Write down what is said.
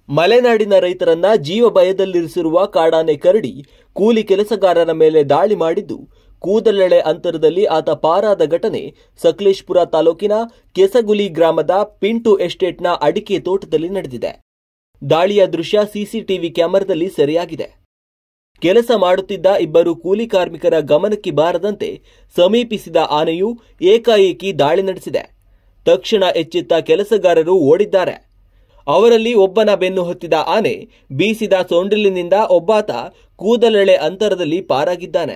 ಮಲೆನಾಡಿನ ರೈತರನ್ನ ಜೀವ ಭಯದಲ್ಲಿರಿಸಿರುವ ಕಾಡಾನೆ ಕರಡಿ ಕೂಲಿ ಕೆಲಸಗಾರರ ಮೇಲೆ ದಾಳಿ ಮಾಡಿದ್ದು, ಕೂದಲೆಳೆ ಅಂತರದಲ್ಲಿ ಆತ ಪಾರಾದ ಘಟನೆ ಸಕಲೇಶಪುರ ತಾಲೂಕಿನ ಕೆಸಗುಲಿ ಗ್ರಾಮದ ಪಿಂಟು ಎಸ್ಟೇಟ್ನ ಅಡಿಕೆ ತೋಟದಲ್ಲಿ ನಡೆದಿದೆ. ದಾಳಿಯ ದೃಶ್ಯ ಸಿಸಿಟಿವಿ ಕ್ಯಾಮೆರಾದಲ್ಲಿ ಸೆರೆಯಾಗಿದೆ. ಕೆಲಸ ಮಾಡುತ್ತಿದ್ದ ಇಬ್ಬರು ಕೂಲಿ ಕಾರ್ಮಿಕರ ಗಮನಕ್ಕೆ ಬಾರದಂತೆ ಸಮೀಪಿಸಿದ ಆನೆಯು ಏಕಾಏಕಿ ದಾಳಿ ನಡೆಸಿದೆ. ತಕ್ಷಣ ಎಚ್ಚೆತ್ತ ಕೆಲಸಗಾರರು ಓಡಿದ್ದಾರೆ. ಅವರಲ್ಲಿ ಒಬ್ಬನ ಬೆನ್ನು ಹತ್ತಿದ ಆನೆ ಬೀಸಿದ ಸೊಂಡಿಲಿನಿಂದ ಒಬ್ಬಾತ ಕೂದಲೆಳೆ ಅಂತರದಲ್ಲಿ ಪಾರಾಗಿದ್ದಾನೆ.